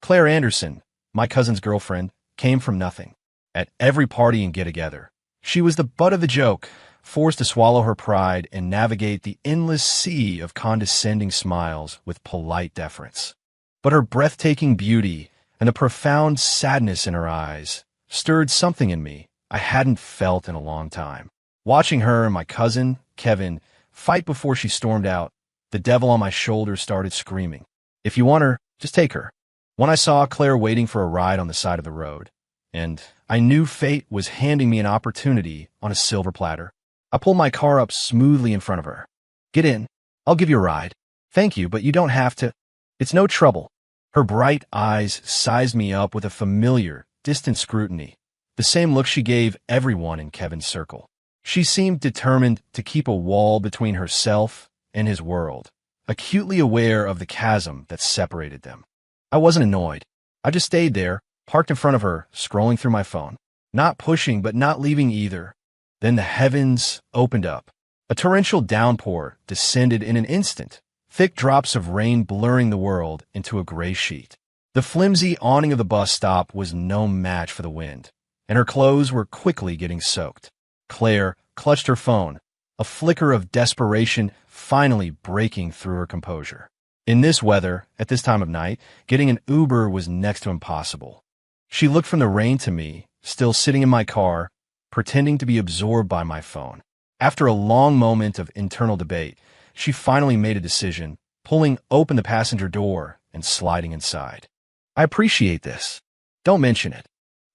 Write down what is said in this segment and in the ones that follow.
Claire Anderson, my cousin's girlfriend, came from nothing. At every party and get-together, she was the butt of the joke, forced to swallow her pride and navigate the endless sea of condescending smiles with polite deference. But her breathtaking beauty and the profound sadness in her eyes stirred something in me I hadn't felt in a long time. Watching her and my cousin, Kevin, fight before she stormed out, the devil on my shoulder started screaming, "If you want her, just take her." When I saw Claire waiting for a ride on the side of the road, and I knew fate was handing me an opportunity on a silver platter, I pulled my car up smoothly in front of her. "Get in. I'll give you a ride." "Thank you, but you don't have to." "It's no trouble." Her bright eyes sized me up with a familiar, distant scrutiny, the same look she gave everyone in Kevin's circle. She seemed determined to keep a wall between herself and his world, acutely aware of the chasm that separated them. I wasn't annoyed. I just stayed there, parked in front of her, scrolling through my phone. Not pushing, but not leaving either. Then the heavens opened up. A torrential downpour descended in an instant, thick drops of rain blurring the world into a gray sheet. The flimsy awning of the bus stop was no match for the wind, and her clothes were quickly getting soaked. Claire clutched her phone, a flicker of desperation finally breaking through her composure. In this weather, at this time of night, getting an Uber was next to impossible. She looked from the rain to me, still sitting in my car, pretending to be absorbed by my phone. After a long moment of internal debate, she finally made a decision, pulling open the passenger door and sliding inside. "I appreciate this. Don't mention it."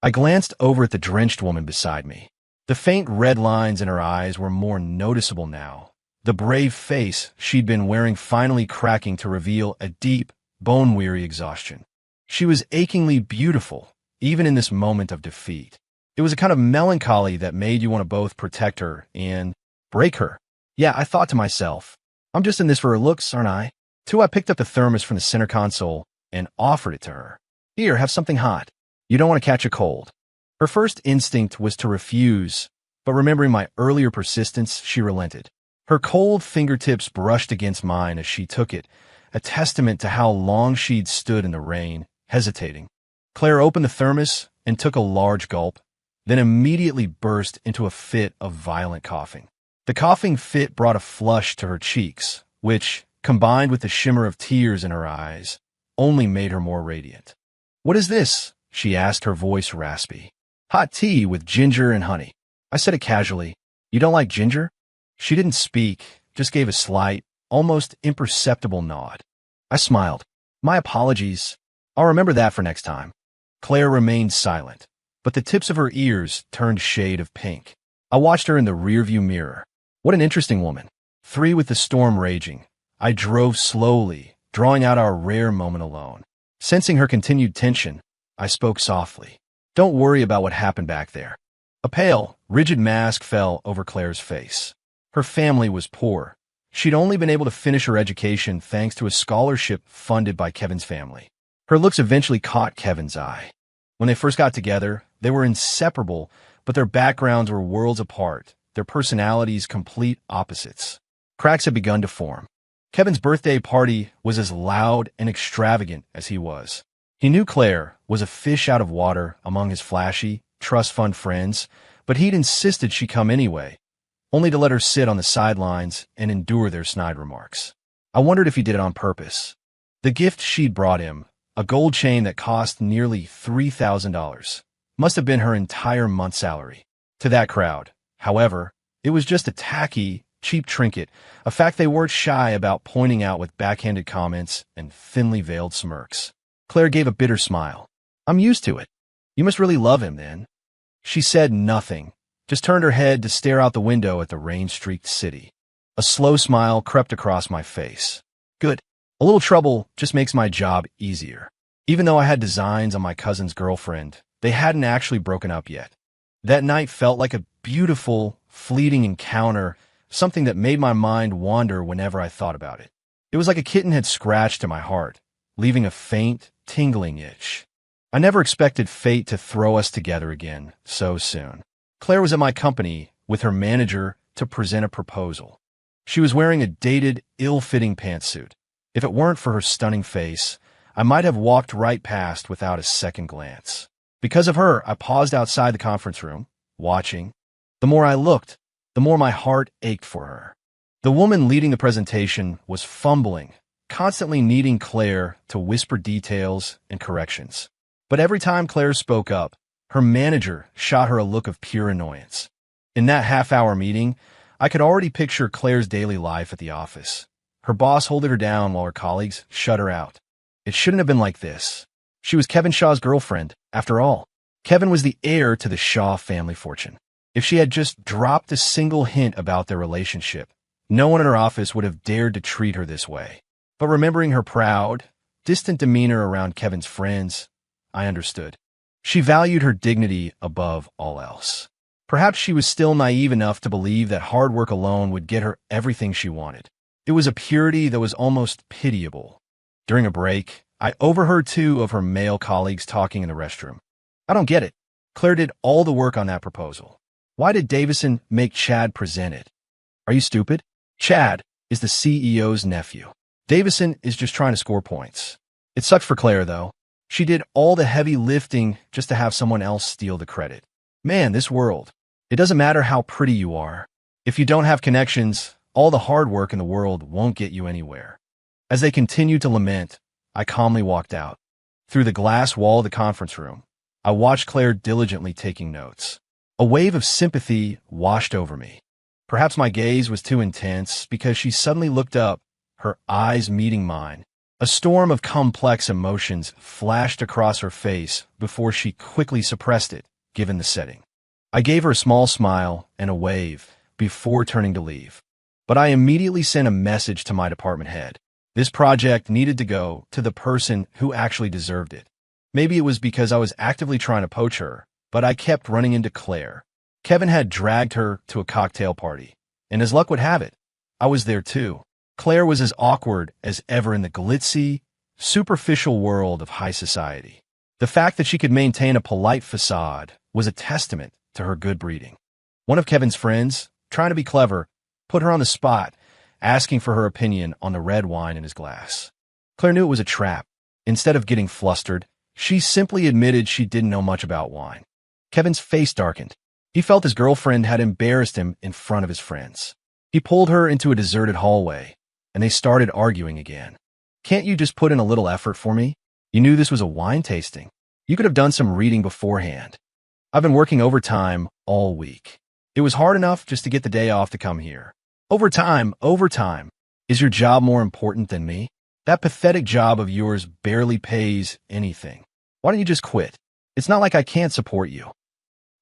I glanced over at the drenched woman beside me. The faint red lines in her eyes were more noticeable now, the brave face she'd been wearing finally cracking to reveal a deep, bone-weary exhaustion. She was achingly beautiful, even in this moment of defeat. It was a kind of melancholy that made you want to both protect her and break her. Yeah, I thought to myself, I'm just in this for her looks, aren't I? I picked up the thermos from the center console and offered it to her. "Here, have something hot. You don't want to catch a cold." Her first instinct was to refuse, but remembering my earlier persistence, she relented. Her cold fingertips brushed against mine as she took it, a testament to how long she'd stood in the rain, hesitating. Claire opened the thermos and took a large gulp, then immediately burst into a fit of violent coughing. The coughing fit brought a flush to her cheeks, which, combined with the shimmer of tears in her eyes, only made her more radiant. "What is this?" she asked, her voice raspy. "Hot tea with ginger and honey." I said it casually. "You don't like ginger?" She didn't speak, just gave a slight, almost imperceptible nod. I smiled. "My apologies. I'll remember that for next time." Claire remained silent, but the tips of her ears turned shade of pink. I watched her in the rearview mirror. What an interesting woman. 3 with the storm raging. I drove slowly, drawing out our rare moment alone. Sensing her continued tension, I spoke softly. "Don't worry about what happened back there." A pale, rigid mask fell over Claire's face. Her family was poor. She'd only been able to finish her education thanks to a scholarship funded by Kevin's family. Her looks eventually caught Kevin's eye. When they first got together, they were inseparable, but their backgrounds were worlds apart, their personalities complete opposites. Cracks had begun to form. Kevin's birthday party was as loud and extravagant as he was. He knew Claire was a fish out of water among his flashy, trust fund friends, but he'd insisted she come anyway, only to let her sit on the sidelines and endure their snide remarks. I wondered if he did it on purpose. The gift she'd brought him, a gold chain that cost nearly $3,000, must have been her entire month's salary. To that crowd, however, it was just a tacky, cheap trinket, a fact they weren't shy about pointing out with backhanded comments and thinly veiled smirks. Claire gave a bitter smile. "I'm used to it. You must really love him, then." She said nothing, just turned her head to stare out the window at the rain-streaked city. A slow smile crept across my face. Good. A little trouble just makes my job easier. Even though I had designs on my cousin's girlfriend, they hadn't actually broken up yet. That night felt like a beautiful, fleeting encounter, something that made my mind wander whenever I thought about it. It was like a kitten had scratched at my heart, leaving a faint, tingling itch. I never expected fate to throw us together again so soon. Claire was at my company with her manager to present a proposal. She was wearing a dated, ill-fitting pantsuit. If it weren't for her stunning face, I might have walked right past without a second glance. Because of her, I paused outside the conference room, watching. The more I looked, the more my heart ached for her. The woman leading the presentation was fumbling, constantly needing Claire to whisper details and corrections. But every time Claire spoke up, her manager shot her a look of pure annoyance. In that half-hour meeting, I could already picture Claire's daily life at the office. Her boss holding her down while her colleagues shut her out. It shouldn't have been like this. She was Kevin Shaw's girlfriend, after all. Kevin was the heir to the Shaw family fortune. If she had just dropped a single hint about their relationship, no one in her office would have dared to treat her this way. But remembering her proud, distant demeanor around Kevin's friends, I understood. She valued her dignity above all else. Perhaps she was still naive enough to believe that hard work alone would get her everything she wanted. It was a purity that was almost pitiable. During a break, I overheard two of her male colleagues talking in the restroom. I don't get it. Claire did all the work on that proposal. Why did Davison make Chad present it? Are you stupid? Chad is the CEO's nephew. Davison is just trying to score points. It sucked for Claire, though. She did all the heavy lifting just to have someone else steal the credit. Man, this world. It doesn't matter how pretty you are. If you don't have connections, all the hard work in the world won't get you anywhere. As they continued to lament, I calmly walked out. Through the glass wall of the conference room, I watched Claire diligently taking notes. A wave of sympathy washed over me. Perhaps my gaze was too intense because she suddenly looked up, her eyes meeting mine. A storm of complex emotions flashed across her face before she quickly suppressed it, given the setting. I gave her a small smile and a wave before turning to leave. But I immediately sent a message to my department head. This project needed to go to the person who actually deserved it. Maybe it was because I was actively trying to poach her, but I kept running into Claire. Kevin had dragged her to a cocktail party, and as luck would have it, I was there too. Claire was as awkward as ever in the glitzy, superficial world of high society. The fact that she could maintain a polite facade was a testament to her good breeding. One of Kevin's friends, trying to be clever, put her on the spot, asking for her opinion on the red wine in his glass. Claire knew it was a trap. Instead of getting flustered, she simply admitted she didn't know much about wine. Kevin's face darkened. He felt his girlfriend had embarrassed him in front of his friends. He pulled her into a deserted hallway, and they started arguing again. Can't you just put in a little effort for me? You knew this was a wine tasting. You could have done some reading beforehand. I've been working overtime all week. It was hard enough just to get the day off to come here. Overtime. Is your job more important than me? That pathetic job of yours barely pays anything. Why don't you just quit? It's not like I can't support you.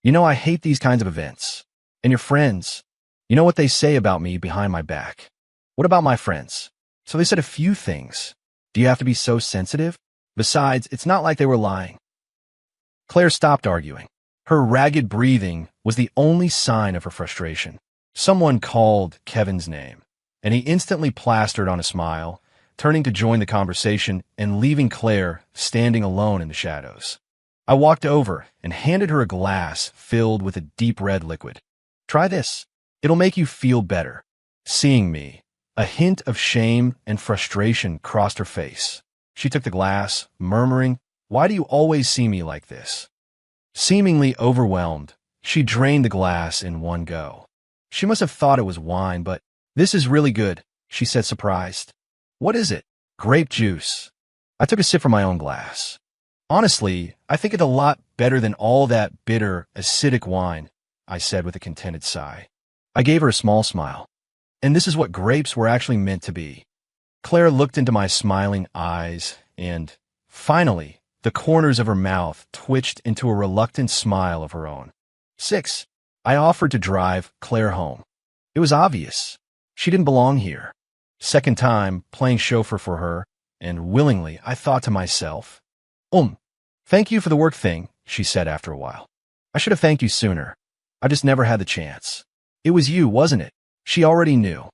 You know I hate these kinds of events. And your friends, you know what they say about me behind my back. What about my friends? So they said a few things. Do you have to be so sensitive? Besides, it's not like they were lying. Claire stopped arguing. Her ragged breathing was the only sign of her frustration. Someone called Kevin's name, and he instantly plastered on a smile, turning to join the conversation and leaving Claire standing alone in the shadows. I walked over and handed her a glass filled with a deep red liquid. Try this. It'll make you feel better. Seeing me, a hint of shame and frustration crossed her face. She took the glass, murmuring, "Why do you always see me like this?" Seemingly overwhelmed, she drained the glass in one go. She must have thought it was wine, but "This is really good," she said, surprised. "What is it?" "Grape juice." I took a sip from my own glass. "Honestly, I think it's a lot better than all that bitter, acidic wine," I said with a contented sigh. I gave her a small smile. And this is what grapes were actually meant to be. Claire looked into my smiling eyes, and, finally, the corners of her mouth twitched into a reluctant smile of her own. 6. I offered to drive Claire home. It was obvious. She didn't belong here. Second time playing chauffeur for her, and willingly I thought to myself, thank you for the work thing, she said after a while. I should have thanked you sooner. I just never had the chance. It was you, wasn't it? She already knew.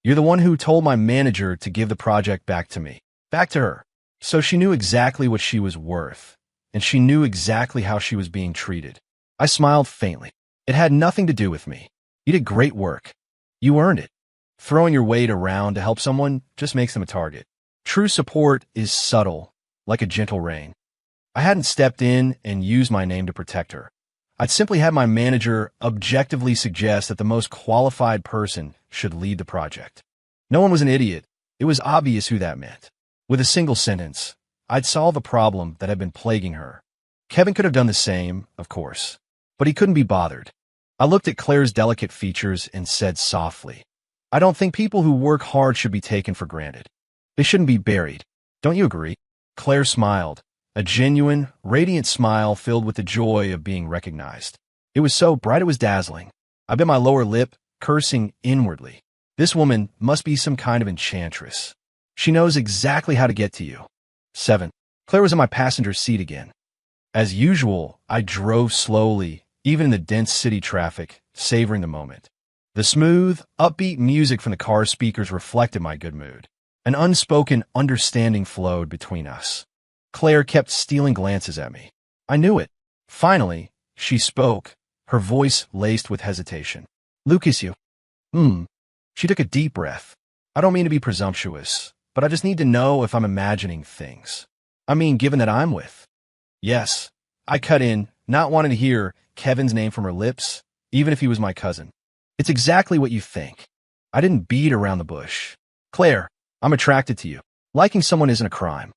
You're the one who told my manager to give the project back to me. Back to her. So she knew exactly what she was worth, and she knew exactly how she was being treated. I smiled faintly. It had nothing to do with me. You did great work. You earned it. Throwing your weight around to help someone just makes them a target. True support is subtle, like a gentle rain. I hadn't stepped in and used my name to protect her. I'd simply had my manager objectively suggest that the most qualified person should lead the project. No one was an idiot. It was obvious who that meant. With a single sentence, I'd solve a problem that had been plaguing her. Kevin could have done the same, of course, but he couldn't be bothered. I looked at Claire's delicate features and said softly, I don't think people who work hard should be taken for granted. They shouldn't be buried. Don't you agree? Claire smiled, a genuine, radiant smile filled with the joy of being recognized. It was so bright it was dazzling. I bit my lower lip, cursing inwardly. This woman must be some kind of enchantress. She knows exactly how to get to you. 7. Claire was in my passenger seat again. As usual, I drove slowly, even in the dense city traffic, savoring the moment. The smooth, upbeat music from the car's speakers reflected my good mood. An unspoken understanding flowed between us. Claire kept stealing glances at me. I knew it. Finally, she spoke, her voice laced with hesitation. Lucas, you. She took a deep breath. I don't mean to be presumptuous, but I just need to know if I'm imagining things. I mean, given that I'm with. Yes. I cut in, not wanting to hear Kevin's name from her lips, even if he was my cousin. It's exactly what you think. I didn't beat around the bush. Claire, I'm attracted to you. Liking someone isn't a crime.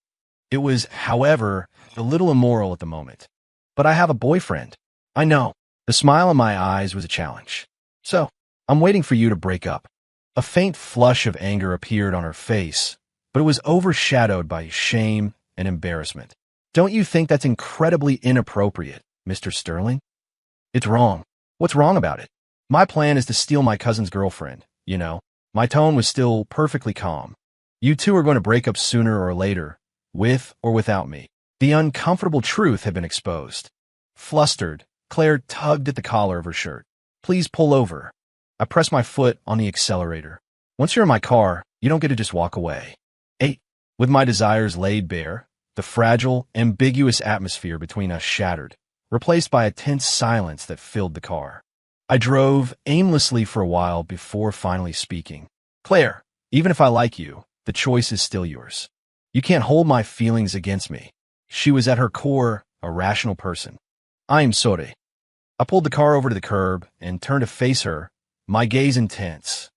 It was, however, a little immoral at the moment. But I have a boyfriend. I know. The smile in my eyes was a challenge. So, I'm waiting for you to break up. A faint flush of anger appeared on her face, but it was overshadowed by shame and embarrassment. Don't you think that's incredibly inappropriate, Mr. Sterling? It's wrong. What's wrong about it? My plan is to steal my cousin's girlfriend, you know. My tone was still perfectly calm. You two are going to break up sooner or later, with or without me. The uncomfortable truth had been exposed. Flustered, Claire tugged at the collar of her shirt. Please pull over. I pressed my foot on the accelerator. Once you're in my car, you don't get to just walk away. 8. With my desires laid bare, the fragile, ambiguous atmosphere between us shattered, replaced by a tense silence that filled the car. I drove aimlessly for a while before finally speaking. Claire, even if I like you, the choice is still yours. You can't hold my feelings against me. She was at her core a rational person. I am sorry. I pulled the car over to the curb and turned to face her, my gaze intense.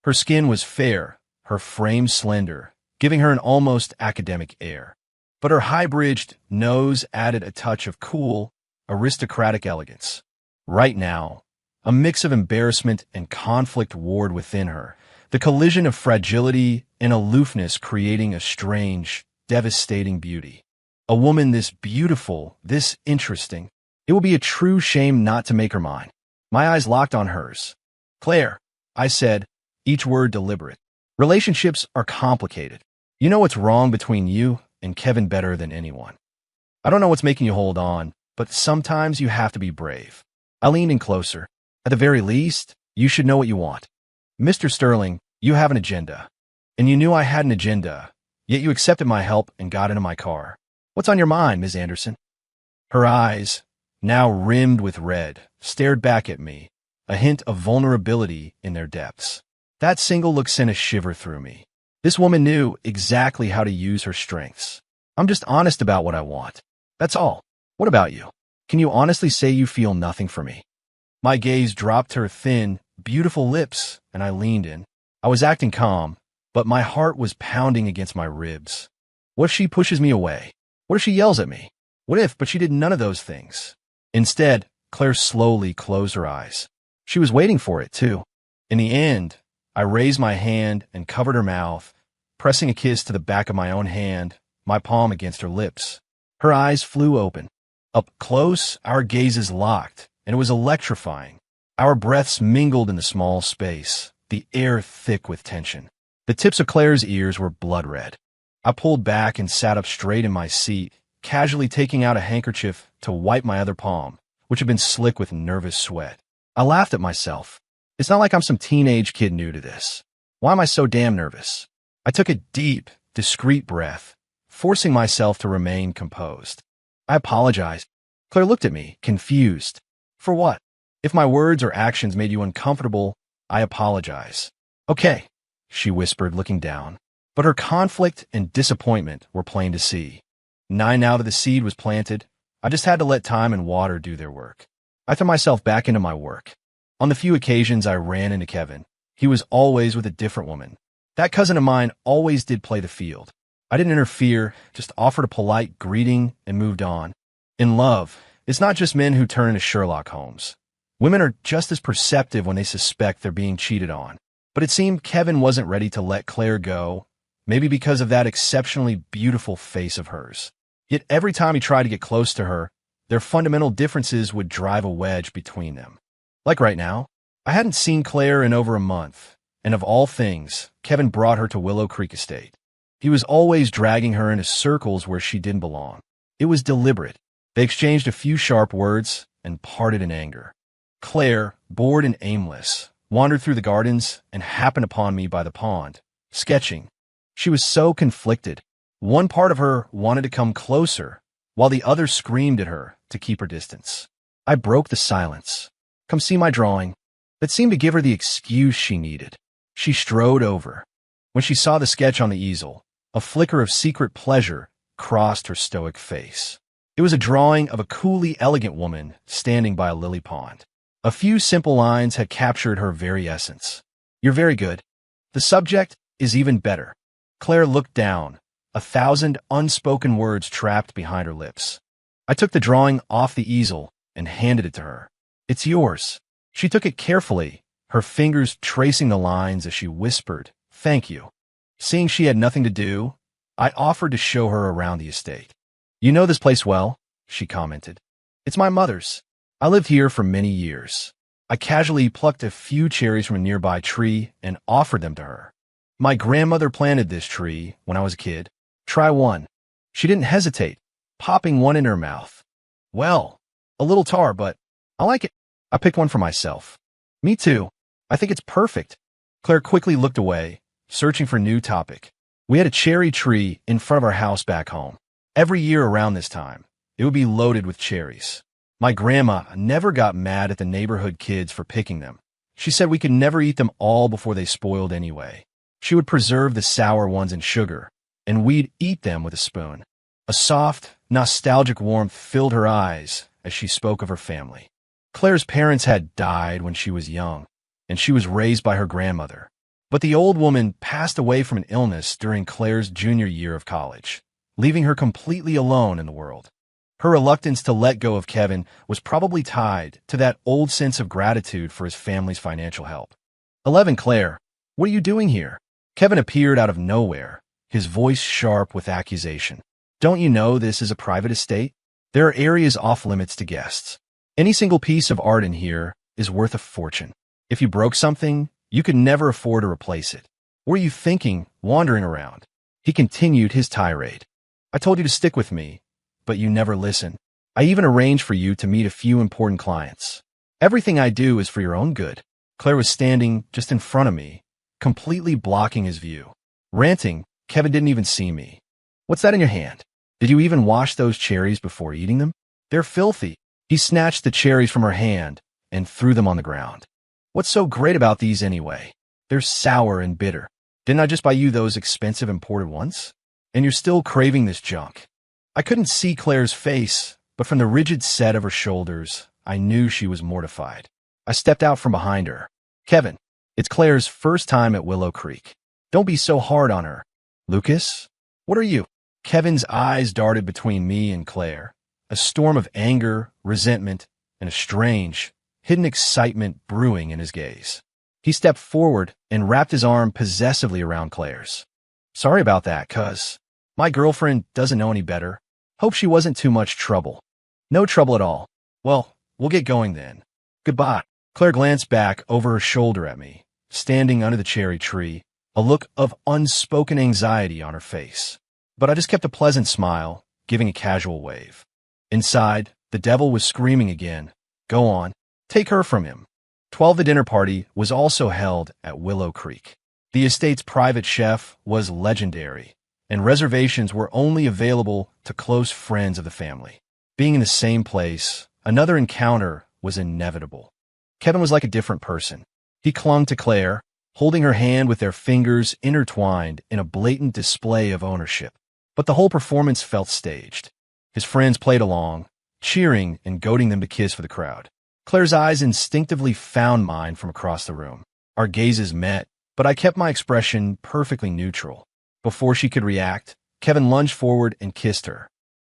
Her skin was fair, her frame slender, giving her an almost academic air. But her high-bridged nose added a touch of cool, aristocratic elegance. Right now, a mix of embarrassment and conflict warred within her, the collision of fragility and aloofness creating a strange, devastating beauty. A woman this beautiful, this interesting. It will be a true shame not to make her mine. My eyes locked on hers. Claire, I said, each word deliberate. Relationships are complicated. You know what's wrong between you and Kevin better than anyone. I don't know what's making you hold on, but sometimes you have to be brave. I leaned in closer. At the very least, you should know what you want. Mr. Sterling, you have an agenda. And you knew I had an agenda, yet you accepted my help and got into my car. What's on your mind, Ms. Anderson? Her eyes, now rimmed with red, stared back at me, a hint of vulnerability in their depths. That single look sent a shiver through me. This woman knew exactly how to use her strengths. I'm just honest about what I want. That's all. What about you? Can you honestly say you feel nothing for me? My gaze dropped to her thin, beautiful lips, and I leaned in. I was acting calm, but my heart was pounding against my ribs. What if she pushes me away? What if she yells at me? What if, but she did none of those things? Instead, Claire slowly closed her eyes. She was waiting for it, too. In the end, I raised my hand and covered her mouth, pressing a kiss to the back of my own hand, my palm against her lips. Her eyes flew open. Up close, our gazes locked, and it was electrifying. Our breaths mingled in the small space, the air thick with tension. The tips of Claire's ears were blood red. I pulled back and sat up straight in my seat, casually taking out a handkerchief to wipe my other palm, which had been slick with nervous sweat. I laughed at myself. It's not like I'm some teenage kid new to this. Why am I so damn nervous? I took a deep, discreet breath, forcing myself to remain composed. I apologized. Claire looked at me, confused. For what? If my words or actions made you uncomfortable, I apologize. Okay, she whispered, looking down. But her conflict and disappointment were plain to see. 9 now that the seed was planted. I just had to let time and water do their work. I threw myself back into my work. On the few occasions I ran into Kevin, he was always with a different woman. That cousin of mine always did play the field. I didn't interfere, just offered a polite greeting and moved on. In love, it's not just men who turn into Sherlock Holmes. Women are just as perceptive when they suspect they're being cheated on. But it seemed Kevin wasn't ready to let Claire go, maybe because of that exceptionally beautiful face of hers. Yet every time he tried to get close to her, their fundamental differences would drive a wedge between them. Like right now, I hadn't seen Claire in over a month, and of all things, Kevin brought her to Willow Creek Estate. He was always dragging her into circles where she didn't belong. It was deliberate. They exchanged a few sharp words and parted in anger. Claire, bored and aimless, wandered through the gardens and happened upon me by the pond, sketching. She was so conflicted. One part of her wanted to come closer, while the other screamed at her to keep her distance. I broke the silence. Come see my drawing. That seemed to give her the excuse she needed. She strode over. When she saw the sketch on the easel, a flicker of secret pleasure crossed her stoic face. It was a drawing of a coolly elegant woman standing by a lily pond. A few simple lines had captured her very essence. You're very good. The subject is even better. Claire looked down, 1,000 unspoken words trapped behind her lips. I took the drawing off the easel and handed it to her. It's yours. She took it carefully, her fingers tracing the lines as she whispered, thank you. Seeing she had nothing to do, I offered to show her around the estate. You know this place well, she commented. It's my mother's. I lived here for many years. I casually plucked a few cherries from a nearby tree and offered them to her. My grandmother planted this tree when I was a kid. Try one. She didn't hesitate, popping one in her mouth. Well, a little tart, but I like it. I picked one for myself. Me too. I think it's perfect. Claire quickly looked away, searching for a new topic. We had a cherry tree in front of our house back home. Every year around this time, it would be loaded with cherries. My grandma never got mad at the neighborhood kids for picking them. She said we could never eat them all before they spoiled anyway. She would preserve the sour ones in sugar, and we'd eat them with a spoon. A soft, nostalgic warmth filled her eyes as she spoke of her family. Claire's parents had died when she was young, and she was raised by her grandmother. But the old woman passed away from an illness during Claire's junior year of college, leaving her completely alone in the world. Her reluctance to let go of Kevin was probably tied to that old sense of gratitude for his family's financial help. 11 Claire, what are you doing here? Kevin appeared out of nowhere, his voice sharp with accusation. Don't you know this is a private estate? There are areas off limits to guests. Any single piece of art in here is worth a fortune. If you broke something, you could never afford to replace it. What are you thinking, wandering around? He continued his tirade. I told you to stick with me, but you never listen. I even arranged for you to meet a few important clients. Everything I do is for your own good. Claire was standing just in front of me, completely blocking his view. Ranting, Kevin didn't even see me. What's that in your hand? Did you even wash those cherries before eating them? They're filthy. He snatched the cherries from her hand and threw them on the ground. What's so great about these anyway? They're sour and bitter. Didn't I just buy you those expensive imported ones? And you're still craving this junk. I couldn't see Claire's face, but from the rigid set of her shoulders, I knew she was mortified. I stepped out from behind her. Kevin, it's Claire's first time at Willow Creek. Don't be so hard on her. Lucas, what are you? Kevin's eyes darted between me and Claire, a storm of anger, resentment, and a strange, hidden excitement brewing in his gaze. He stepped forward and wrapped his arm possessively around Claire's. Sorry about that, cuz. My girlfriend doesn't know any better. Hope she wasn't too much trouble. No trouble at all. Well, we'll get going then. Goodbye. Claire glanced back over her shoulder at me, standing under the cherry tree, a look of unspoken anxiety on her face. But I just kept a pleasant smile, giving a casual wave. Inside, the devil was screaming again. Go on. Take her from him. 12 The dinner party was also held at Willow Creek. The estate's private chef was legendary, and reservations were only available to close friends of the family. Being in the same place, another encounter was inevitable. Kevin was like a different person. He clung to Claire, holding her hand with their fingers intertwined in a blatant display of ownership. but the whole performance felt staged. His friends played along, cheering and goading them to kiss for the crowd. Claire's eyes instinctively found mine from across the room. Our gazes met, but I kept my expression perfectly neutral. Before she could react, Kevin lunged forward and kissed her.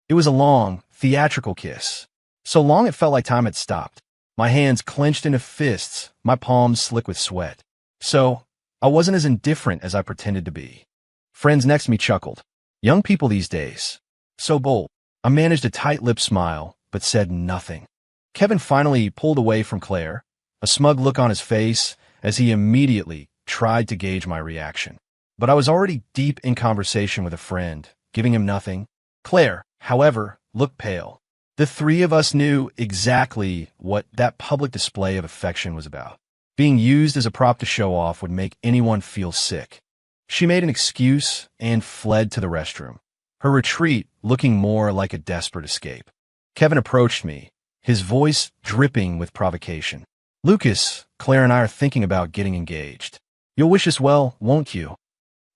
It was a long, theatrical kiss. So long it felt like time had stopped. My hands clenched into fists, my palms slick with sweat. So, I wasn't as indifferent as I pretended to be. Friends next to me chuckled. Young people these days. So bold. I managed a tight-lipped smile, but said nothing. Kevin finally pulled away from Claire, a smug look on his face as he immediately tried to gauge my reaction. But I was already deep in conversation with a friend, giving him nothing. Claire, however, looked pale. The three of us knew exactly what that public display of affection was about. Being used as a prop to show off would make anyone feel sick. She made an excuse and fled to the restroom, her retreat looking more like a desperate escape. Kevin approached me, his voice dripping with provocation. Lucas, Claire and I are thinking about getting engaged. You'll wish us well, won't you?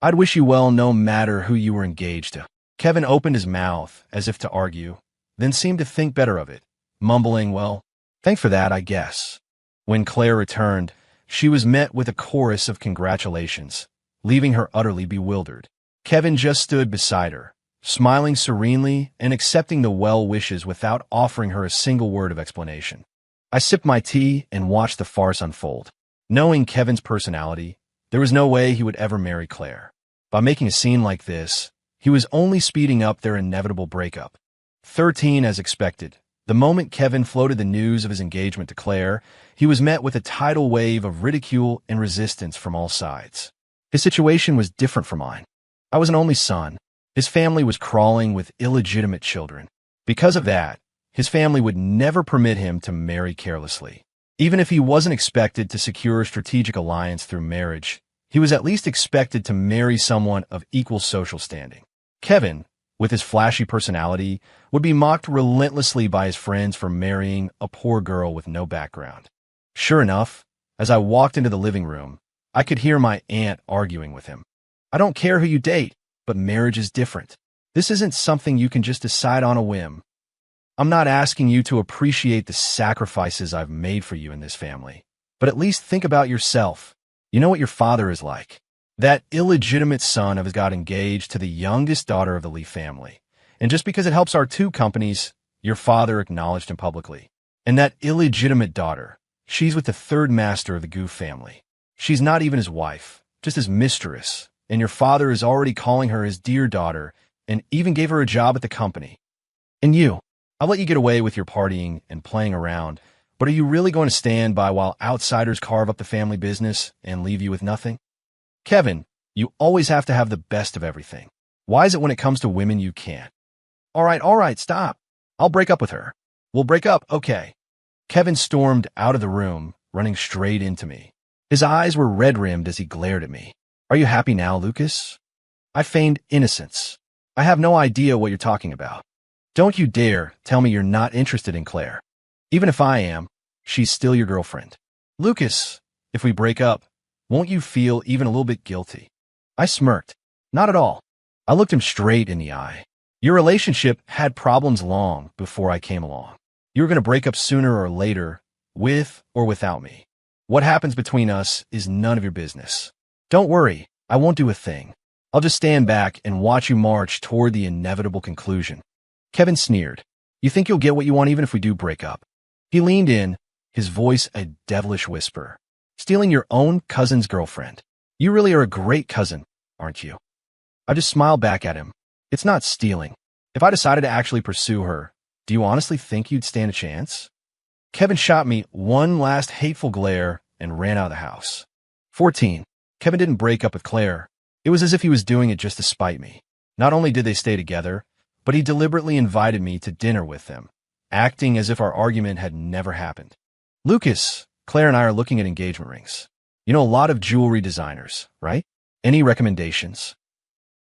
I'd wish you well no matter who you were engaged to. Kevin opened his mouth as if to argue, then seemed to think better of it, mumbling, well, thanks for that, I guess. When Claire returned, she was met with a chorus of congratulations, leaving her utterly bewildered. Kevin just stood beside her, smiling serenely and accepting the well wishes without offering her a single word of explanation. I sipped my tea and watched the farce unfold. Knowing Kevin's personality, there was no way he would ever marry Claire. By making a scene like this, he was only speeding up their inevitable breakup. 13 as expected. The moment Kevin floated the news of his engagement to Claire, he was met with a tidal wave of ridicule and resistance from all sides. His situation was different from mine. I was an only son. His family was crawling with illegitimate children. Because of that, his family would never permit him to marry carelessly. Even if he wasn't expected to secure a strategic alliance through marriage, he was at least expected to marry someone of equal social standing. Kevin, with his flashy personality, would be mocked relentlessly by his friends for marrying a poor girl with no background. Sure enough, as I walked into the living room, I could hear my aunt arguing with him. I don't care who you date, but marriage is different. This isn't something you can just decide on a whim. I'm not asking you to appreciate the sacrifices I've made for you in this family, but at least think about yourself. You know what your father is like. That illegitimate son of his got engaged to the youngest daughter of the Lee family. And just because it helps our two companies, your father acknowledged him publicly. And that illegitimate daughter, she's with the third master of the Goof family. She's not even his wife, just his mistress. And your father is already calling her his dear daughter and even gave her a job at the company. And you, I'll let you get away with your partying and playing around, but are you really going to stand by while outsiders carve up the family business and leave you with nothing? Kevin, you always have to have the best of everything. Why is it when it comes to women you can't? All right, stop. I'll break up with her. We'll break up, okay. Kevin stormed out of the room, running straight into me. His eyes were red-rimmed as he glared at me. Are you happy now, Lucas? I feigned innocence. I have no idea what you're talking about. Don't you dare tell me you're not interested in Claire. Even if I am, she's still your girlfriend. Lucas, if we break up, won't you feel even a little bit guilty? I smirked. Not at all. I looked him straight in the eye. Your relationship had problems long before I came along. You were going to break up sooner or later, with or without me. What happens between us is none of your business. Don't worry, I won't do a thing. I'll just stand back and watch you march toward the inevitable conclusion. Kevin sneered. You think you'll get what you want even if we do break up? He leaned in, his voice a devilish whisper. Stealing your own cousin's girlfriend. You really are a great cousin, aren't you? I just smiled back at him. It's not stealing. If I decided to actually pursue her, do you honestly think you'd stand a chance? Kevin shot me one last hateful glare and ran out of the house. 14. Kevin didn't break up with Claire. It was as if he was doing it just to spite me. Not only did they stay together, but he deliberately invited me to dinner with them, acting as if our argument had never happened. Lucas, Claire and I are looking at engagement rings. You know a lot of jewelry designers, right? Any recommendations?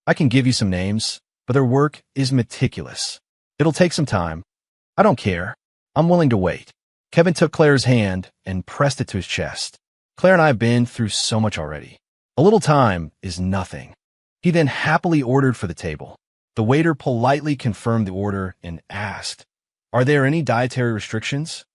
I can give you some names, but their work is meticulous. It'll take some time. I don't care. I'm willing to wait. Kevin took Claire's hand and pressed it to his chest. Claire and I have been through so much already. A little time is nothing. He then happily ordered for the table. The waiter politely confirmed the order and asked, "Are there any dietary restrictions?"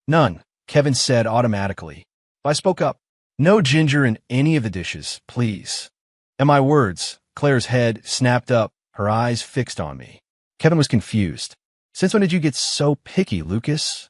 "None," Kevin said automatically. I spoke up. "No ginger in any of the dishes, please." At my words, Claire's head snapped up, her eyes fixed on me. Kevin was confused. "Since when did you get so picky, Lucas?"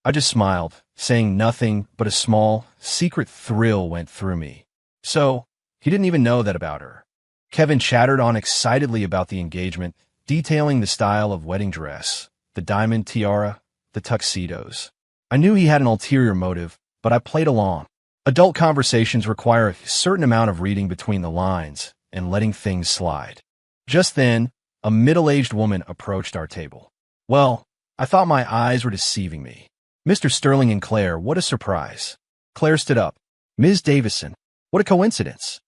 I just smiled, saying nothing, but a small, secret thrill went through me. So, he didn't even know that about her. Kevin chattered on excitedly about the engagement, detailing the style of wedding dress, the diamond tiara, the tuxedos. I knew he had an ulterior motive, but I played along. Adult conversations require a certain amount of reading between the lines and letting things slide. Just then, a middle-aged woman approached our table. Well, I thought my eyes were deceiving me. "Mr. Sterling and Claire, what a surprise." Claire stood up. "Ms. Davison, what a coincidence."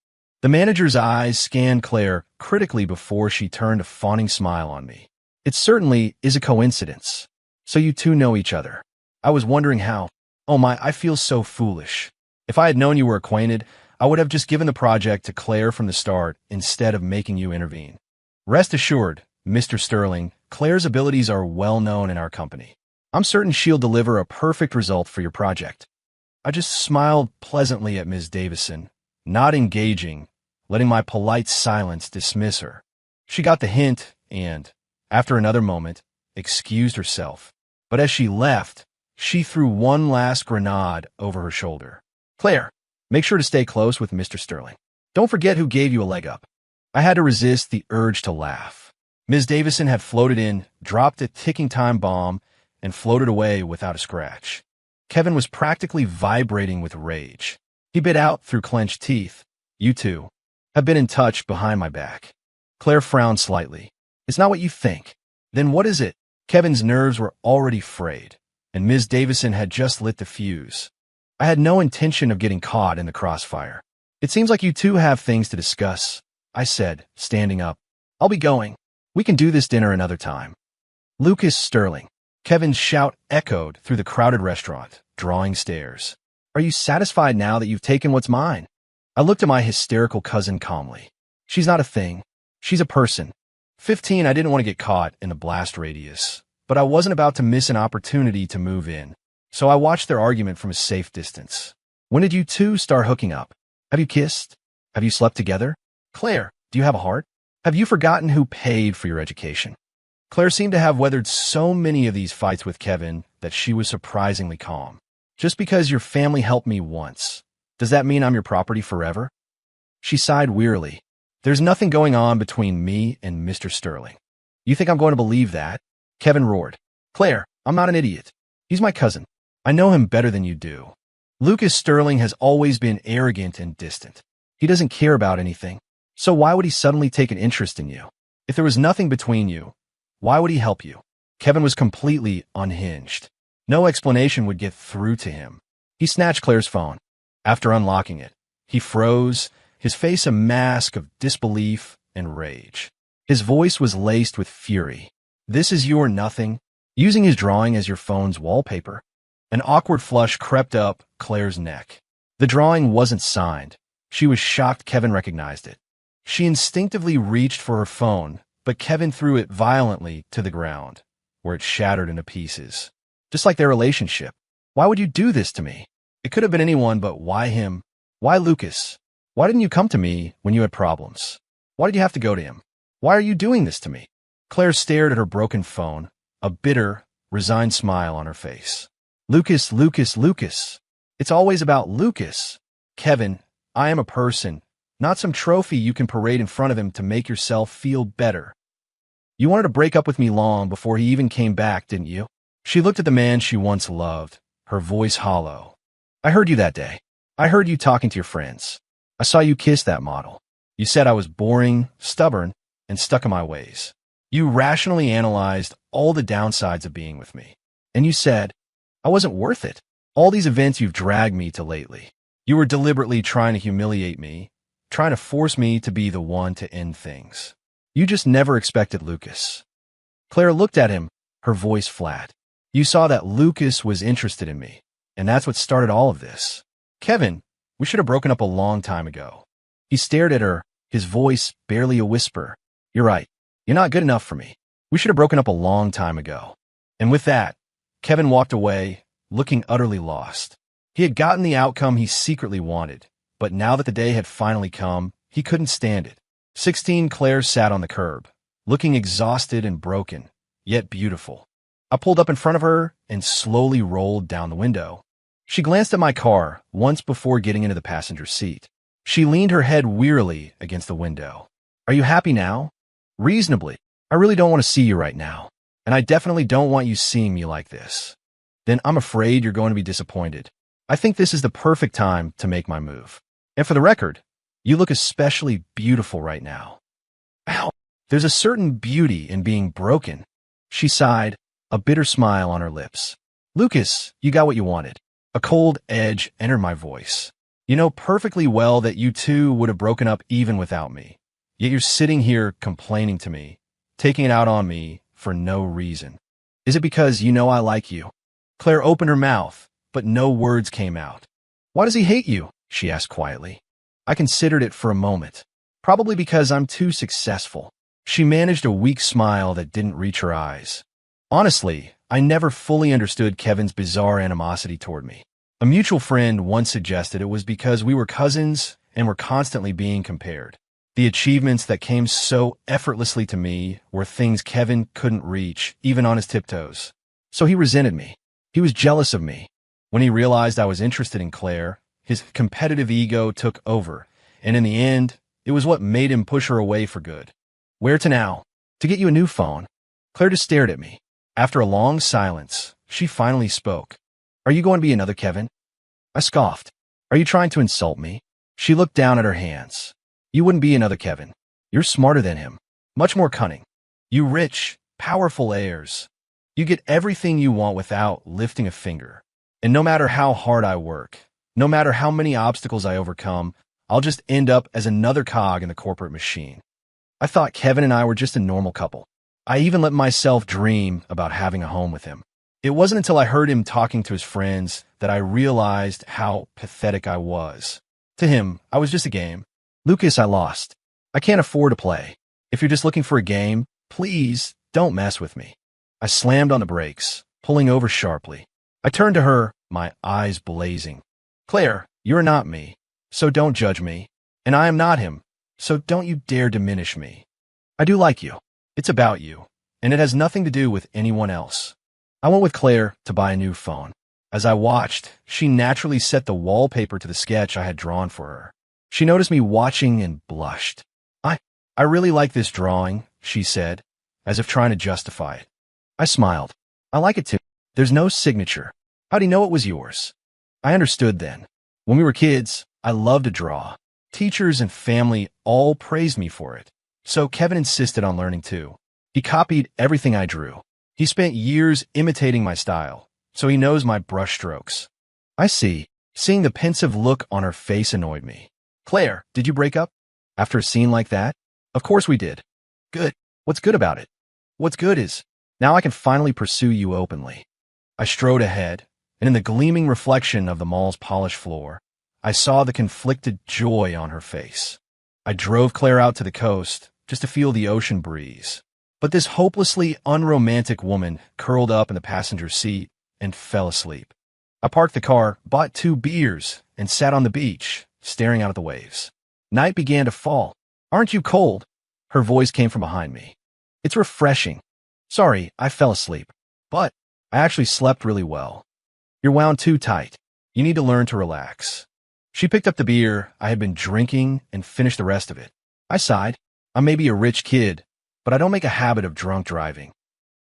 The manager's eyes scanned Claire critically before she turned a fawning smile on me. "It certainly is a coincidence. So you two know each other." I was wondering how. "Oh my, I feel so foolish. If I had known you were acquainted, I would have just given the project to Claire from the start instead of making you intervene." "Rest assured, Mr. Sterling, Claire's abilities are well known in our company. I'm certain she'll deliver a perfect result for your project." I just smiled pleasantly at Ms. Davison, not engaging, letting my polite silence dismiss her. She got the hint and, after another moment, excused herself. But as she left, she threw one last grenade over her shoulder. "Claire, make sure to stay close with Mr. Sterling. Don't forget who gave you a leg up." I had to resist the urge to laugh. Ms. Davison had floated in, dropped a ticking time bomb, and floated away without a scratch. Kevin was practically vibrating with rage. He bit out through clenched teeth. "You two have been in touch behind my back." Claire frowned slightly. "It's not what you think." "Then what is it?" Kevin's nerves were already frayed, and Ms. Davison had just lit the fuse. I had no intention of getting caught in the crossfire. "It seems like you two have things to discuss," I said, standing up. "I'll be going. We can do this dinner another time." "Lucas Sterling." Kevin's shout echoed through the crowded restaurant, drawing stares. "Are you satisfied now that you've taken what's mine?" I looked at my hysterical cousin calmly. "She's not a thing. She's a person." 15, I didn't want to get caught in the blast radius, but I wasn't about to miss an opportunity to move in. So I watched their argument from a safe distance. "When did you two start hooking up? Have you kissed? Have you slept together? Claire, do you have a heart? Have you forgotten who paid for your education?" Claire seemed to have weathered so many of these fights with Kevin that she was surprisingly calm. "Just because your family helped me once, does that mean I'm your property forever?" She sighed wearily. "There's nothing going on between me and Mr. Sterling." "You think I'm going to believe that?" Kevin roared. "Claire, I'm not an idiot. He's my cousin. I know him better than you do. Lucas Sterling has always been arrogant and distant. He doesn't care about anything. So why would he suddenly take an interest in you? If there was nothing between you, why would he help you?" Kevin was completely unhinged. No explanation would get through to him. He snatched Claire's phone. After unlocking it, he froze, his face a mask of disbelief and rage. His voice was laced with fury. "This is you or nothing, using his drawing as your phone's wallpaper." An awkward flush crept up Claire's neck. The drawing wasn't signed. She was shocked Kevin recognized it. She instinctively reached for her phone, but Kevin threw it violently to the ground, where it shattered into pieces. Just like their relationship. "Why would you do this to me?" It could have been anyone, but why him? Why Lucas? Why didn't you come to me when you had problems? Why did you have to go to him? Why are you doing this to me? Claire stared at her broken phone, a bitter, resigned smile on her face. "Lucas, Lucas, Lucas. It's always about Lucas." "Kevin, I am a person, not some trophy you can parade in front of him to make yourself feel better. You wanted to break up with me long before he even came back, didn't you?" She looked at the man she once loved, her voice hollow. "I heard you that day. I heard you talking to your friends. I saw you kiss that model. You said I was boring, stubborn, and stuck in my ways. You rationally analyzed all the downsides of being with me. And you said, I wasn't worth it. All these events you've dragged me to lately. You were deliberately trying to humiliate me, trying to force me to be the one to end things. You just never expected Lucas." Claire looked at him, her voice flat. "You saw that Lucas was interested in me, and that's what started all of this. Kevin, we should have broken up a long time ago." He stared at her, his voice barely a whisper. "You're right. You're not good enough for me. We should have broken up a long time ago. And with that, Kevin walked away, looking utterly lost. He had gotten the outcome he secretly wanted, but now that the day had finally come, he couldn't stand it. 16 Claire sat on the curb, looking exhausted and broken, yet beautiful. I pulled up in front of her and slowly rolled down the window. She glanced at my car once before getting into the passenger seat. She leaned her head wearily against the window. Are you happy now? Reasonably. I really don't want to see you right now, and I definitely don't want you seeing me like this. Then I'm afraid you're going to be disappointed. I think this is the perfect time to make my move. And for the record, you look especially beautiful right now. Ow, there's a certain beauty in being broken. She sighed, a bitter smile on her lips. Lucas, you got what you wanted. A cold edge entered my voice. You know perfectly well that you two would have broken up even without me. Yet you're sitting here complaining to me, taking it out on me for no reason. Is it because you know I like you? Claire opened her mouth, but no words came out. Why does he hate you? She asked quietly. I considered it for a moment. Probably because I'm too successful. She managed a weak smile that didn't reach her eyes. Honestly, I never fully understood Kevin's bizarre animosity toward me. A mutual friend once suggested it was because we were cousins and were constantly being compared. The achievements that came so effortlessly to me were things Kevin couldn't reach, even on his tiptoes. So he resented me. He was jealous of me. When he realized I was interested in Claire, his competitive ego took over, and in the end, it was what made him push her away for good. Where to now? To get you a new phone. Claire just stared at me. After a long silence, she finally spoke. Are you going to be another Kevin? I scoffed. Are you trying to insult me? She looked down at her hands. You wouldn't be another Kevin. You're smarter than him. Much more cunning. You rich, powerful heirs. You get everything you want without lifting a finger. And no matter how hard I work, no matter how many obstacles I overcome, I'll just end up as another cog in the corporate machine. I thought Kevin and I were just a normal couple. I even let myself dream about having a home with him. It wasn't until I heard him talking to his friends that I realized how pathetic I was. To him, I was just a game. Lucas, I lost. I can't afford to play. If you're just looking for a game, please don't mess with me. I slammed on the brakes, pulling over sharply. I turned to her, my eyes blazing. Claire, you're not me, so don't judge me. And I am not him, so don't you dare diminish me. I do like you. It's about you, and it has nothing to do with anyone else. I went with Claire to buy a new phone. As I watched, she naturally set the wallpaper to the sketch I had drawn for her. She noticed me watching and blushed. I really like this drawing, she said, as if trying to justify it. I smiled. I like it too. There's no signature. How do you know it was yours? I understood then. When we were kids, I loved to draw. Teachers and family all praised me for it. So Kevin insisted on learning too. He copied everything I drew. He spent years imitating my style, so he knows my brushstrokes. I see. Seeing the pensive look on her face annoyed me. Claire, did you break up? After a scene like that? Of course we did. Good. What's good about it? What's good is, now I can finally pursue you openly. I strode ahead, and in the gleaming reflection of the mall's polished floor, I saw the conflicted joy on her face. I drove Claire out to the coast just to feel the ocean breeze. But this hopelessly unromantic woman curled up in the passenger seat and fell asleep. I parked the car, bought 2 beers, and sat on the beach, staring out at the waves. Night began to fall. Aren't you cold? Her voice came from behind me. It's refreshing. Sorry, I fell asleep. But I actually slept really well. You're wound too tight. You need to learn to relax. She picked up the beer I had been drinking and finished the rest of it. I sighed. I may be a rich kid, but I don't make a habit of drunk driving.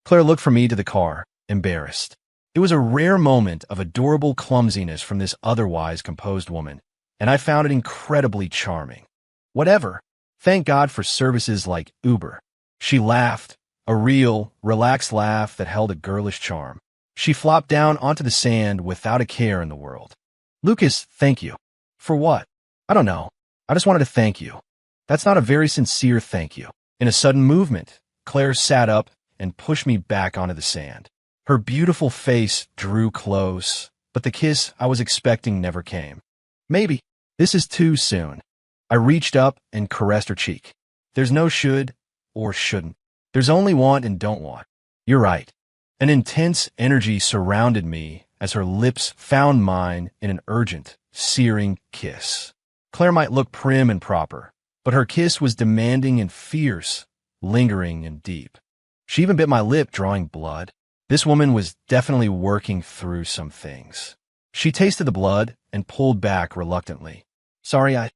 Claire looked from me to the car, embarrassed. It was a rare moment of adorable clumsiness from this otherwise composed woman, and I found it incredibly charming. Whatever. Thank God for services like Uber. She laughed, a real, relaxed laugh that held a girlish charm. She flopped down onto the sand without a care in the world. Lucas, thank you. For what? I don't know. I just wanted to thank you. That's not a very sincere thank you. In a sudden movement, Claire sat up and pushed me back onto the sand. Her beautiful face drew close, but the kiss I was expecting never came. Maybe. This is too soon. I reached up and caressed her cheek. There's no should or shouldn't. There's only want and don't want. You're right. An intense energy surrounded me as her lips found mine in an urgent, searing kiss. Claire might look prim and proper, but her kiss was demanding and fierce, lingering and deep. She even bit my lip, drawing blood. This woman was definitely working through some things. She tasted the blood and pulled back reluctantly. Sorry, I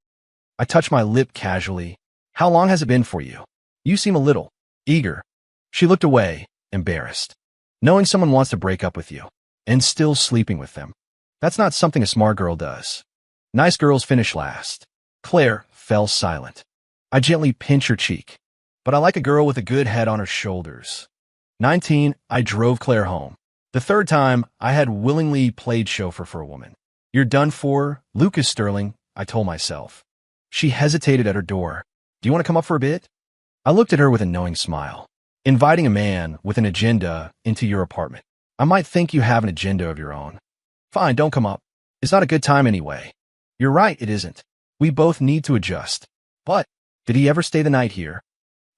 touched my lip casually. How long has it been for you? You seem a little eager. She looked away, embarrassed. Knowing someone wants to break up with you and still sleeping with them. That's not something a smart girl does. Nice girls finish last. Claire fell silent. I gently pinched her cheek. But I like a girl with a good head on her shoulders. 19, I drove Claire home. The third time, I had willingly played chauffeur for a woman. You're done for, Lucas Sterling, I told myself. She hesitated at her door. Do you want to come up for a bit? I looked at her with a knowing smile. Inviting a man with an agenda into your apartment. I might think you have an agenda of your own. Fine, don't come up. It's not a good time anyway. You're right, it isn't. We both need to adjust. But, did he ever stay the night here?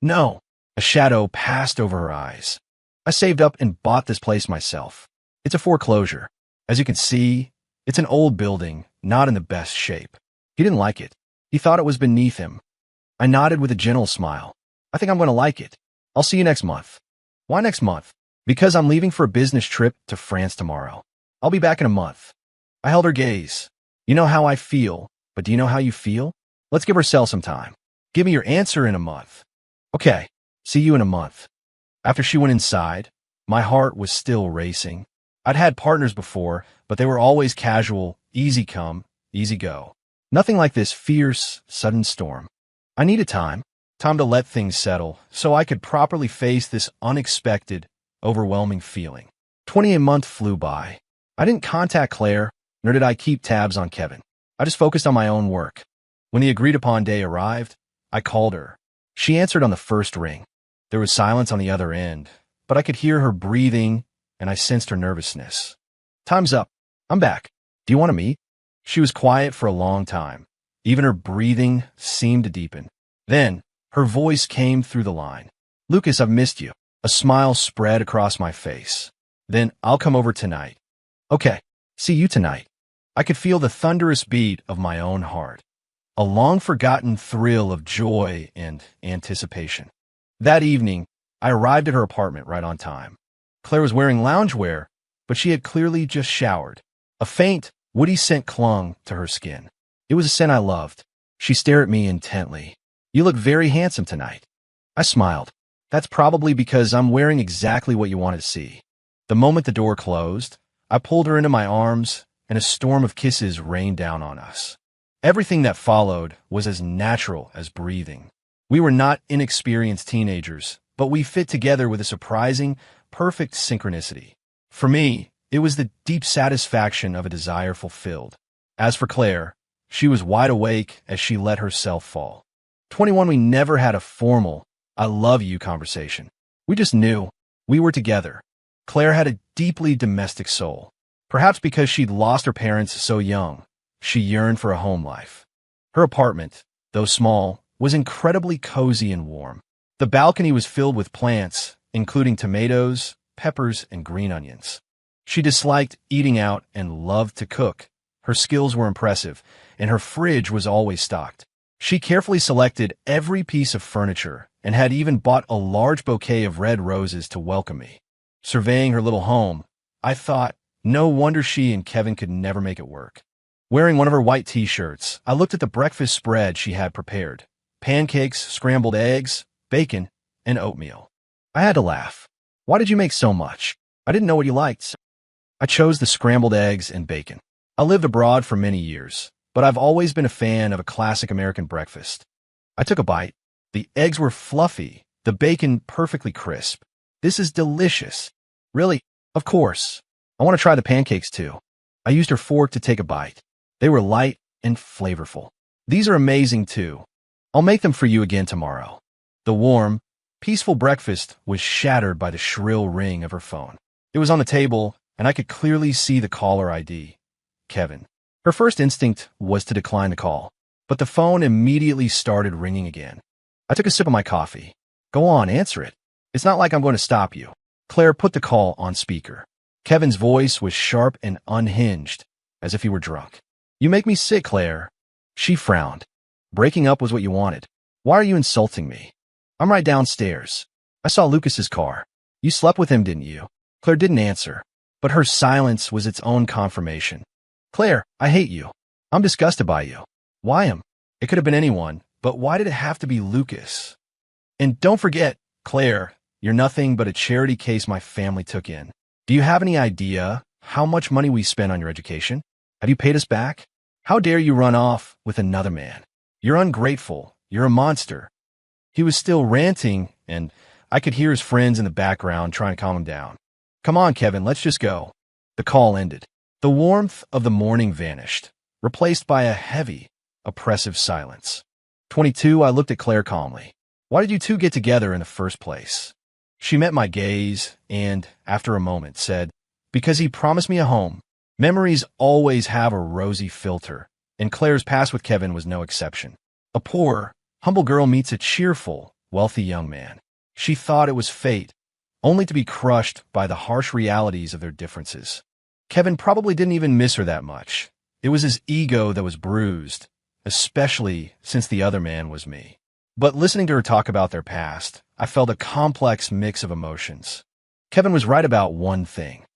No. A shadow passed over her eyes. I saved up and bought this place myself. It's a foreclosure. As you can see, it's an old building, not in the best shape. He didn't like it. He thought it was beneath him. I nodded with a gentle smile. I think I'm going to like it. I'll see you next month. Why next month? Because I'm leaving for a business trip to France tomorrow. I'll be back in a month. I held her gaze. You know how I feel, but do you know how you feel? Let's give ourselves some time. Give me your answer in a month. Okay, see you in a month. After she went inside, my heart was still racing. I'd had partners before, but they were always casual, easy come, easy go. Nothing like this fierce, sudden storm. I needed time to let things settle, so I could properly face this unexpected, overwhelming feeling. 28 months flew by. I didn't contact Claire, nor did I keep tabs on Kevin. I just focused on my own work. When the agreed-upon day arrived, I called her. She answered on the first ring. There was silence on the other end, but I could hear her breathing, and I sensed her nervousness. Time's up. I'm back. Do you want to meet? She was quiet for a long time. Even her breathing seemed to deepen. Then, her voice came through the line. Lucas, I've missed you. A smile spread across my face. Then, I'll come over tonight. Okay, see you tonight. I could feel the thunderous beat of my own heart. A long-forgotten thrill of joy and anticipation. That evening, I arrived at her apartment right on time. Claire was wearing loungewear, but she had clearly just showered. A faint, woody scent clung to her skin. It was a scent I loved. She stared at me intently. You look very handsome tonight. I smiled. That's probably because I'm wearing exactly what you wanted to see. The moment the door closed, I pulled her into my arms, and a storm of kisses rained down on us. Everything that followed was as natural as breathing. We were not inexperienced teenagers, but we fit together with a surprising, perfect synchronicity. For me, it was the deep satisfaction of a desire fulfilled. As for Claire, she was wide awake as she let herself fall. 21, we never had a formal, I love you conversation. We just knew we were together. Claire had a deeply domestic soul. Perhaps because she'd lost her parents so young, she yearned for a home life. Her apartment, though small, was incredibly cozy and warm. The balcony was filled with plants, including tomatoes, peppers, and green onions. She disliked eating out and loved to cook. Her skills were impressive, and her fridge was always stocked. She carefully selected every piece of furniture and had even bought a large bouquet of red roses to welcome me. Surveying her little home, I thought, no wonder she and Kevin could never make it work. Wearing one of her white t-shirts, I looked at the breakfast spread she had prepared. Pancakes, scrambled eggs, bacon, and oatmeal. I had to laugh. Why did you make so much? I didn't know what you liked. I chose the scrambled eggs and bacon. I lived abroad for many years, but I've always been a fan of a classic American breakfast. I took a bite. The eggs were fluffy, the bacon perfectly crisp. This is delicious. Really? Of course. I want to try the pancakes too. I used her fork to take a bite. They were light and flavorful. These are amazing too. I'll make them for you again tomorrow. The warm, peaceful breakfast was shattered by the shrill ring of her phone. It was on the table, and I could clearly see the caller ID. Kevin. Her first instinct was to decline the call, but the phone immediately started ringing again. I took a sip of my coffee. Go on, answer it. It's not like I'm going to stop you. Claire put the call on speaker. Kevin's voice was sharp and unhinged, as if he were drunk. You make me sick, Claire. She frowned. Breaking up was what you wanted. Why are you insulting me? I'm right downstairs. I saw Lucas's car. You slept with him, didn't you? Claire didn't answer, but her silence was its own confirmation. Claire, I hate you. I'm disgusted by you. Why him? It could have been anyone, but why did it have to be Lucas? And don't forget, Claire, you're nothing but a charity case my family took in. Do you have any idea how much money we spent on your education? Have you paid us back? How dare you run off with another man? You're ungrateful. You're a monster. He was still ranting, and I could hear his friends in the background trying to calm him down. Come on, Kevin, let's just go. The call ended. The warmth of the morning vanished, replaced by a heavy, oppressive silence. 22, I looked at Claire calmly. Why did you two get together in the first place? She met my gaze and, after a moment, said, because he promised me a home. Memories always have a rosy filter, and Claire's past with Kevin was no exception. A poor, humble girl meets a cheerful, wealthy young man. She thought it was fate, only to be crushed by the harsh realities of their differences. Kevin probably didn't even miss her that much. It was his ego that was bruised, especially since the other man was me. But listening to her talk about their past, I felt a complex mix of emotions. Kevin was right about one thing.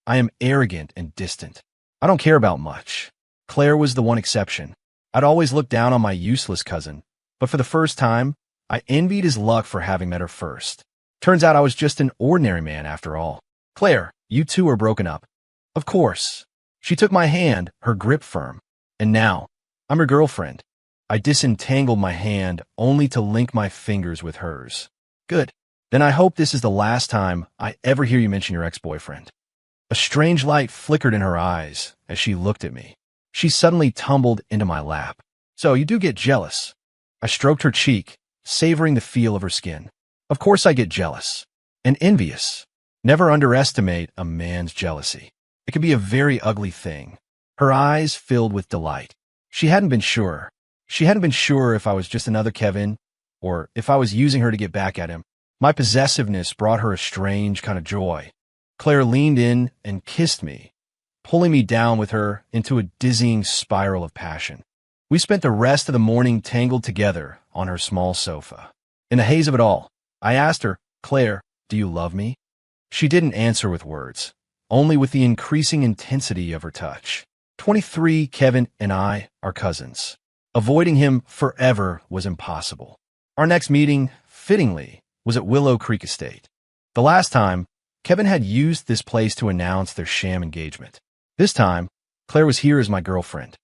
I am arrogant and distant. I don't care about much. Claire was the one exception. I'd always looked down on my useless cousin, but for the first time, I envied his luck for having met her first. Turns out I was just an ordinary man after all. Claire, you two are broken up. Of course. She took my hand, her grip firm. And now, I'm her girlfriend. I disentangled my hand only to link my fingers with hers. Good. Then I hope this is the last time I ever hear you mention your ex-boyfriend. A strange light flickered in her eyes as she looked at me. She suddenly tumbled into my lap. So you do get jealous. I stroked her cheek, savoring the feel of her skin. Of course I get jealous. And envious. Never underestimate a man's jealousy. It can be a very ugly thing. Her eyes filled with delight. She hadn't been sure. She hadn't been sure if I was just another Kevin, or if I was using her to get back at him. My possessiveness brought her a strange kind of joy. Claire leaned in and kissed me, pulling me down with her into a dizzying spiral of passion. We spent the rest of the morning tangled together on her small sofa. In the haze of it all, I asked her, Claire, do you love me? She didn't answer with words, only with the increasing intensity of her touch. 23, Kevin and I are cousins. Avoiding him forever was impossible. Our next meeting, fittingly, was at Willow Creek Estate. The last time, Kevin had used this place to announce their sham engagement. This time, Claire was here as my girlfriend.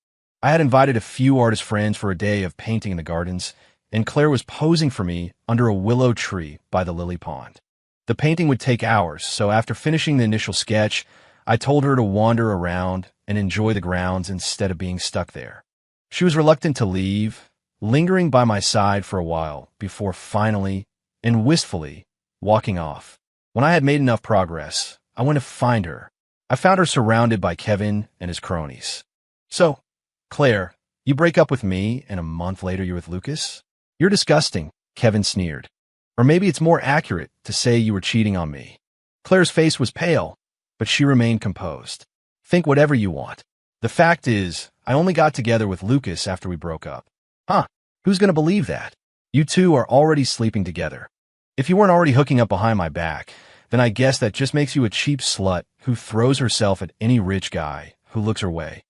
I had invited a few artist friends for a day of painting in the gardens, and Claire was posing for me under a willow tree by the lily pond. The painting would take hours, so after finishing the initial sketch, I told her to wander around and enjoy the grounds instead of being stuck there. She was reluctant to leave, lingering by my side for a while before finally, and wistfully, walking off. When I had made enough progress, I went to find her. I found her surrounded by Kevin and his cronies. So, Claire, you break up with me and a month later you're with Lucas? You're disgusting, Kevin sneered. Or maybe it's more accurate to say you were cheating on me. Claire's face was pale, but she remained composed. Think whatever you want. The fact is, I only got together with Lucas after we broke up. Huh, who's going to believe that? You two are already sleeping together. If you weren't already hooking up behind my back, then I guess that just makes you a cheap slut who throws herself at any rich guy who looks her way.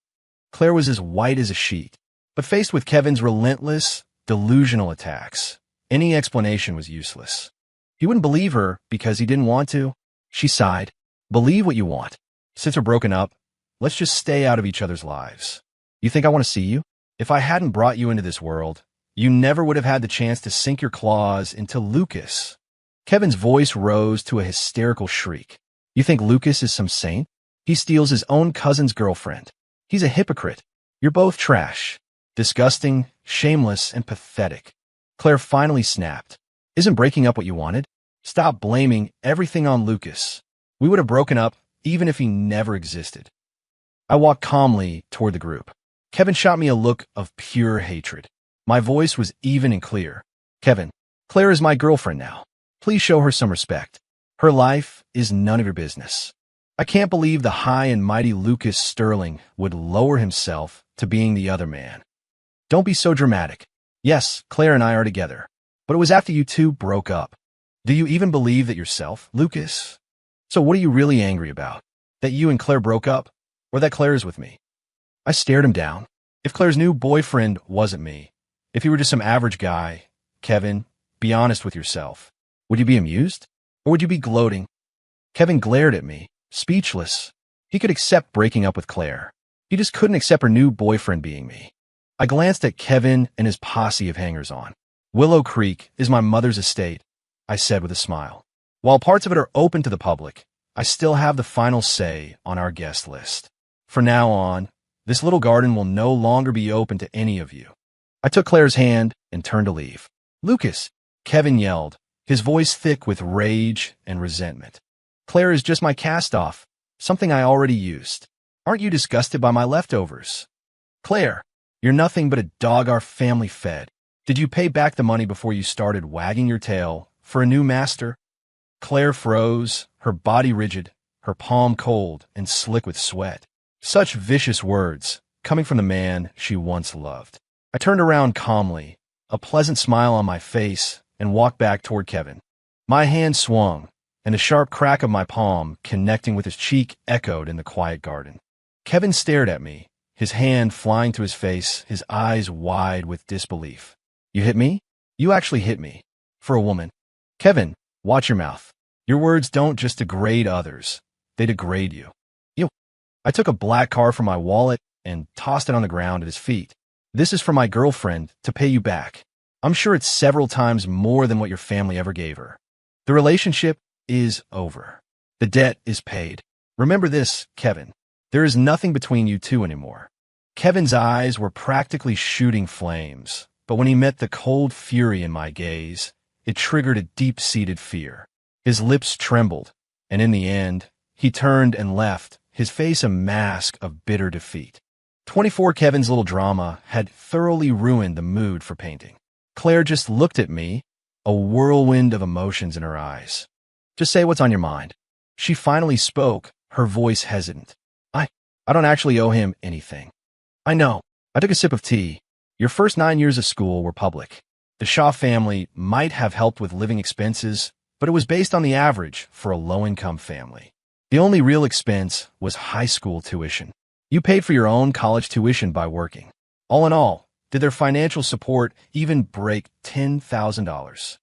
Claire was as white as a sheet, but faced with Kevin's relentless, delusional attacks, any explanation was useless. He wouldn't believe her because he didn't want to. She sighed. Believe what you want. Since we're broken up, let's just stay out of each other's lives. You think I want to see you? If I hadn't brought you into this world, you never would have had the chance to sink your claws into Lucas. Kevin's voice rose to a hysterical shriek. You think Lucas is some saint? He steals his own cousin's girlfriend. He's a hypocrite. You're both trash. Disgusting, shameless, and pathetic. Claire finally snapped. Isn't breaking up what you wanted? Stop blaming everything on Lucas. We would have broken up even if he never existed. I walked calmly toward the group. Kevin shot me a look of pure hatred. My voice was even and clear. Kevin, Claire is my girlfriend now. Please show her some respect. Her life is none of your business. I can't believe the high and mighty Lucas Sterling would lower himself to being the other man. Don't be so dramatic. Yes, Claire and I are together, but it was after you two broke up. Do you even believe that yourself, Lucas? So what are you really angry about? That you and Claire broke up? Or that Claire is with me? I stared him down. If Claire's new boyfriend wasn't me, if he were just some average guy, Kevin, be honest with yourself. Would you be amused? Or would you be gloating? Kevin glared at me, speechless. He could accept breaking up with Claire. He just couldn't accept her new boyfriend being me. I glanced at Kevin and his posse of hangers-on. Willow Creek is my mother's estate, I said with a smile. While parts of it are open to the public, I still have the final say on our guest list. From now on, this little garden will no longer be open to any of you. I took Claire's hand and turned to leave. Lucas, Kevin yelled, his voice thick with rage and resentment. Claire is just my cast-off, something I already used. Aren't you disgusted by my leftovers? Claire, you're nothing but a dog our family fed. Did you pay back the money before you started wagging your tail for a new master? Claire froze, her body rigid, her palm cold and slick with sweat. Such vicious words, coming from the man she once loved. I turned around calmly, a pleasant smile on my face, and walked back toward Kevin. My hand swung, and the sharp crack of my palm connecting with his cheek echoed in the quiet garden. Kevin stared at me, his hand flying to his face, his eyes wide with disbelief. You hit me? You actually hit me. For a woman. Kevin, watch your mouth. Your words don't just degrade others. They degrade you. I took a black card from my wallet and tossed it on the ground at his feet. This is for my girlfriend to pay you back. I'm sure it's several times more than what your family ever gave her. The relationship is over. The debt is paid. Remember this, Kevin. There is nothing between you two anymore. Kevin's eyes were practically shooting flames, but when he met the cold fury in my gaze, it triggered a deep-seated fear. His lips trembled, and in the end, he turned and left, his face a mask of bitter defeat. 24 Kevin's little drama had thoroughly ruined the mood for painting. Claire just looked at me, a whirlwind of emotions in her eyes. Just say what's on your mind. She finally spoke, her voice hesitant. I don't actually owe him anything. I know. I took a sip of tea. Your first 9 years of school were public. The Shaw family might have helped with living expenses, but it was based on the average for a low-income family. The only real expense was high school tuition. You paid for your own college tuition by working. All in all, did their financial support even break $10,000?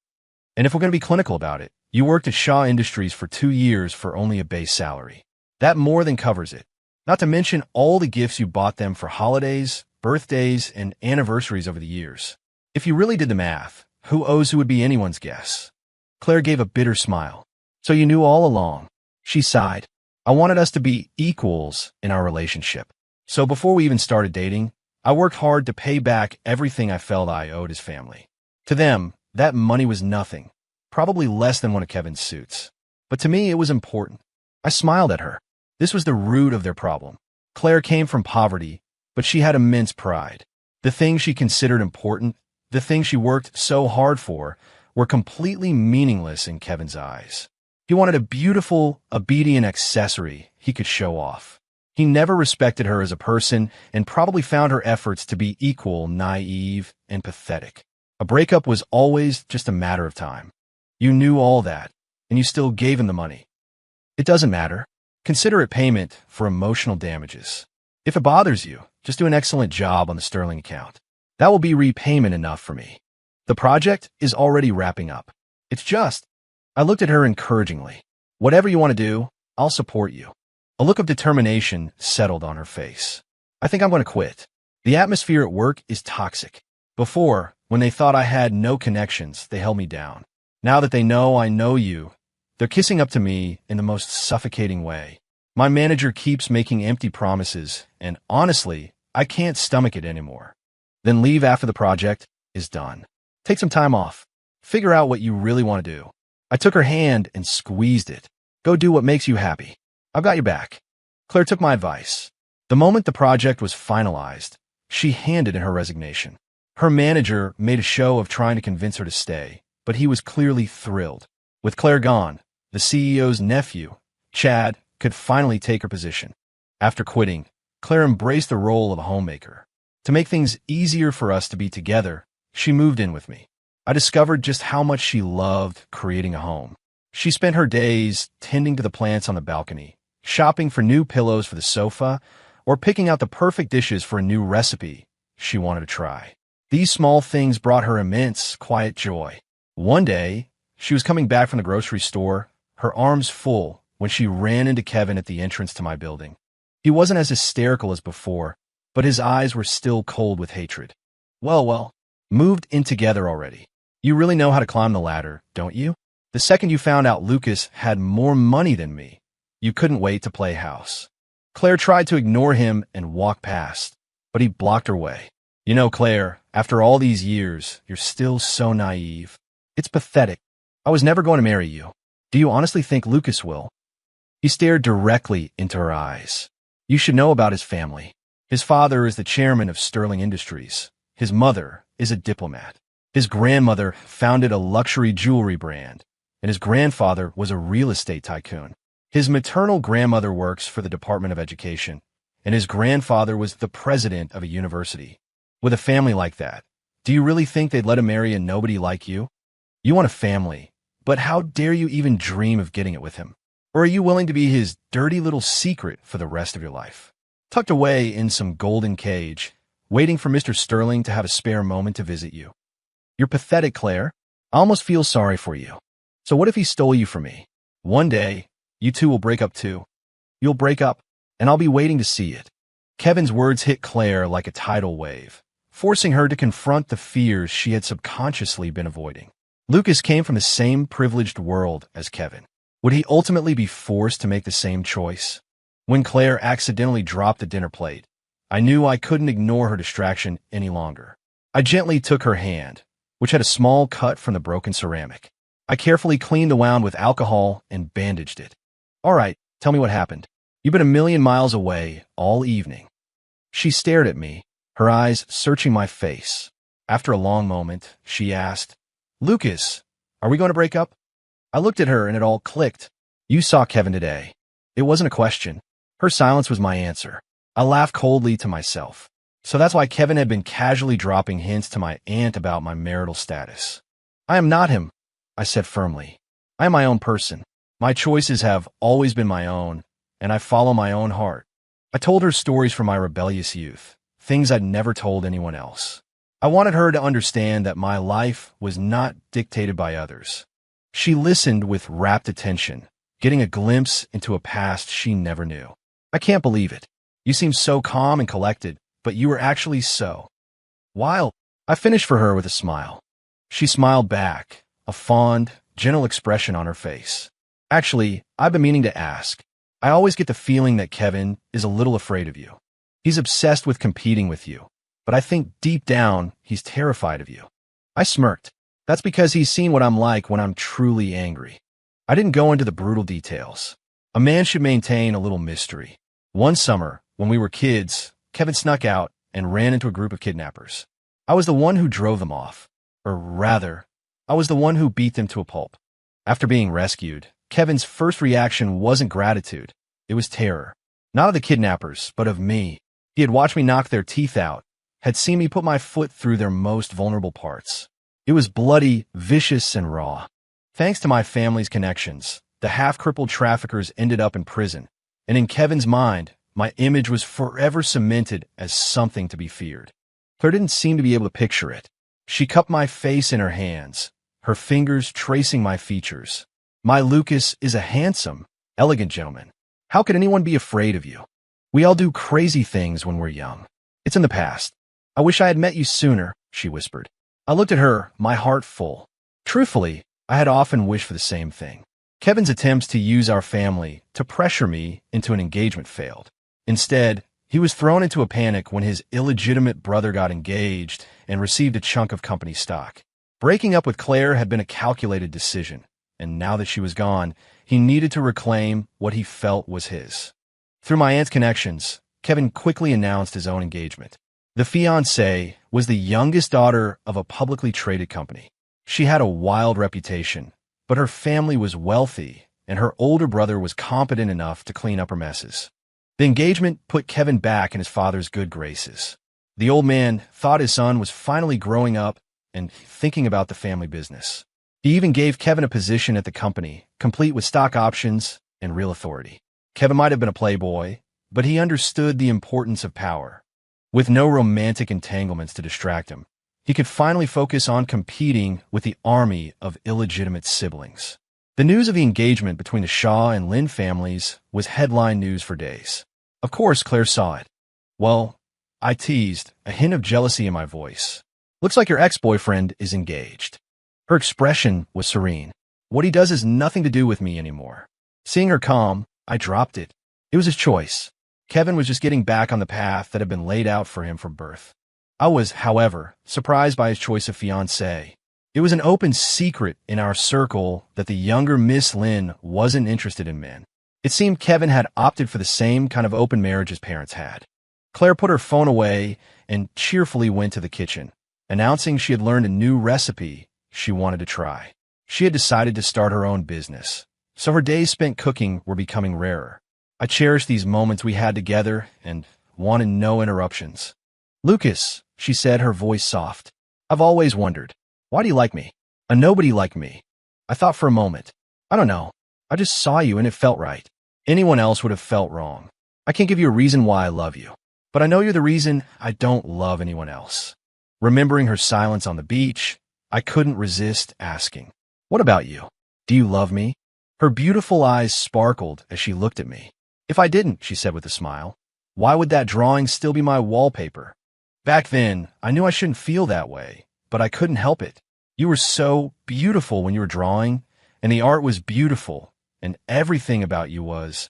And if we're going to be clinical about it, you worked at Shaw Industries for 2 years for only a base salary. That more than covers it. Not to mention all the gifts you bought them for holidays, birthdays, and anniversaries over the years. If you really did the math, who owes who would be anyone's guess. Claire gave a bitter smile. So you knew all along. She sighed. I wanted us to be equals in our relationship. So before we even started dating, I worked hard to pay back everything I felt I owed his family. To them, that money was nothing, probably less than one of Kevin's suits. But to me, it was important. I smiled at her. This was the root of their problem. Claire came from poverty, but she had immense pride. The things she considered important, the things she worked so hard for, were completely meaningless in Kevin's eyes. He wanted a beautiful, obedient accessory he could show off. He never respected her as a person and probably found her efforts to be equal, naive, and pathetic. A breakup was always just a matter of time. You knew all that, and you still gave him the money. It doesn't matter. Consider it payment for emotional damages. If it bothers you, just do an excellent job on the Sterling account. That will be repayment enough for me. The project is already wrapping up. It's just... I looked at her encouragingly. Whatever you want to do, I'll support you. A look of determination settled on her face. I think I'm going to quit. The atmosphere at work is toxic. Before, when they thought I had no connections, they held me down. Now that they know I know you, they're kissing up to me in the most suffocating way. My manager keeps making empty promises, and honestly, I can't stomach it anymore. Then leave after the project is done. Take some time off. Figure out what you really want to do. I took her hand and squeezed it. Go do what makes you happy. I've got your back. Claire took my advice. The moment the project was finalized, she handed in her resignation. Her manager made a show of trying to convince her to stay, but he was clearly thrilled. With Claire gone, the CEO's nephew, Chad, could finally take her position. After quitting, Claire embraced the role of a homemaker. To make things easier for us to be together, she moved in with me. I discovered just how much she loved creating a home. She spent her days tending to the plants on the balcony, shopping for new pillows for the sofa, or picking out the perfect dishes for a new recipe she wanted to try. These small things brought her immense, quiet joy. One day, she was coming back from the grocery store, her arms full, when she ran into Kevin at the entrance to my building. He wasn't as hysterical as before, but his eyes were still cold with hatred. Well, moved in together already. You really know how to climb the ladder, don't you? The second you found out Lucas had more money than me, you couldn't wait to play house. Claire tried to ignore him and walk past, but he blocked her way. You know, Claire, after all these years, you're still so naive. It's pathetic. I was never going to marry you. Do you honestly think Lucas will? He stared directly into her eyes. You should know about his family. His father is the chairman of Sterling Industries. His mother is a diplomat. His grandmother founded a luxury jewelry brand, and his grandfather was a real estate tycoon. His maternal grandmother works for the Department of Education, and his grandfather was the president of a university. With a family like that, do you really think they'd let him marry a nobody like you? You want a family, but how dare you even dream of getting it with him? Or are you willing to be his dirty little secret for the rest of your life? Tucked away in some golden cage, waiting for Mr. Sterling to have a spare moment to visit you. You're pathetic, Claire. I almost feel sorry for you. So what if he stole you from me? One day, you two will break up too. You'll break up, and I'll be waiting to see it. Kevin's words hit Claire like a tidal wave, forcing her to confront the fears she had subconsciously been avoiding. Lucas came from the same privileged world as Kevin. Would he ultimately be forced to make the same choice? When Claire accidentally dropped the dinner plate, I knew I couldn't ignore her distraction any longer. I gently took her hand, which had a small cut from the broken ceramic. I carefully cleaned the wound with alcohol and bandaged it. All right, tell me what happened. You've been a million miles away all evening. She stared at me, her eyes searching my face. After a long moment, she asked, Lucas, are we going to break up? I looked at her and it all clicked. You saw Kevin today. It wasn't a question. Her silence was my answer. I laughed coldly to myself. So that's why Kevin had been casually dropping hints to my aunt about my marital status. I am not him, I said firmly. I am my own person. My choices have always been my own, and I follow my own heart. I told her stories from my rebellious youth, things I'd never told anyone else. I wanted her to understand that my life was not dictated by others. She listened with rapt attention, getting a glimpse into a past she never knew. I can't believe it. You seem so calm and collected, but you were actually so wild. I finished for her with a smile. She smiled back, a fond, gentle expression on her face. Actually, I've been meaning to ask. I always get the feeling that Kevin is a little afraid of you. He's obsessed with competing with you, but I think deep down he's terrified of you. I smirked. That's because he's seen what I'm like when I'm truly angry. I didn't go into the brutal details. A man should maintain a little mystery. One summer, when we were kids, Kevin snuck out and ran into a group of kidnappers. I was the one who drove them off. Or rather, I was the one who beat them to a pulp. After being rescued, Kevin's first reaction wasn't gratitude. It was terror. Not of the kidnappers, but of me. He had watched me knock their teeth out, had seen me put my foot through their most vulnerable parts. It was bloody, vicious, and raw. Thanks to my family's connections, the half-crippled traffickers ended up in prison, and in Kevin's mind, my image was forever cemented as something to be feared. Claire didn't seem to be able to picture it. She cupped my face in her hands, her fingers tracing my features. My Lucas is a handsome, elegant gentleman. How could anyone be afraid of you? We all do crazy things when we're young. It's in the past. I wish I had met you sooner, she whispered. I looked at her, my heart full. Truthfully, I had often wished for the same thing. Kevin's attempts to use our family to pressure me into an engagement failed. Instead, he was thrown into a panic when his illegitimate brother got engaged and received a chunk of company stock. Breaking up with Claire had been a calculated decision, and now that she was gone, he needed to reclaim what he felt was his. Through my aunt's connections, Kevin quickly announced his own engagement. The fiancée was the youngest daughter of a publicly traded company. She had a wild reputation, but her family was wealthy, and her older brother was competent enough to clean up her messes. The engagement put Kevin back in his father's good graces. The old man thought his son was finally growing up and thinking about the family business. He even gave Kevin a position at the company, complete with stock options and real authority. Kevin might have been a playboy, but he understood the importance of power. With no romantic entanglements to distract him, he could finally focus on competing with the army of illegitimate siblings. The news of the engagement between the Shaw and Lynn families was headline news for days. Of course, Claire saw it. "Well," I teased, a hint of jealousy in my voice. "Looks like your ex-boyfriend is engaged." Her expression was serene. "What he does has nothing to do with me anymore." Seeing her calm, I dropped it. It was his choice. Kevin was just getting back on the path that had been laid out for him from birth. I was, however, surprised by his choice of fiancée. It was an open secret in our circle that the younger Miss Lynn wasn't interested in men. It seemed Kevin had opted for the same kind of open marriage his parents had. Claire put her phone away and cheerfully went to the kitchen, announcing she had learned a new recipe she wanted to try. She had decided to start her own business, so her days spent cooking were becoming rarer. I cherished these moments we had together and wanted no interruptions. "Lucas," she said, her voice soft, "I've always wondered, why do you like me? A nobody like me." I thought for a moment. "I don't know. I just saw you and it felt right. Anyone else would have felt wrong. I can't give you a reason why I love you, but I know you're the reason I don't love anyone else." Remembering her silence on the beach, I couldn't resist asking, "What about you? Do you love me?" Her beautiful eyes sparkled as she looked at me. "If I didn't," she said with a smile, "why would that drawing still be my wallpaper?" Back then, I knew I shouldn't feel that way, but I couldn't help it. You were so beautiful when you were drawing, and the art was beautiful, and everything about you was.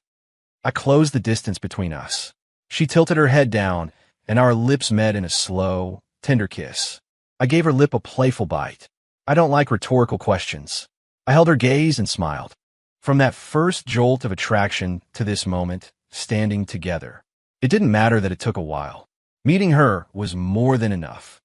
I closed the distance between us. She tilted her head down, and our lips met in a slow, tender kiss. I gave her lip a playful bite. I don't like rhetorical questions. I held her gaze and smiled. From that first jolt of attraction to this moment, standing together, it didn't matter that it took a while. Meeting her was more than enough.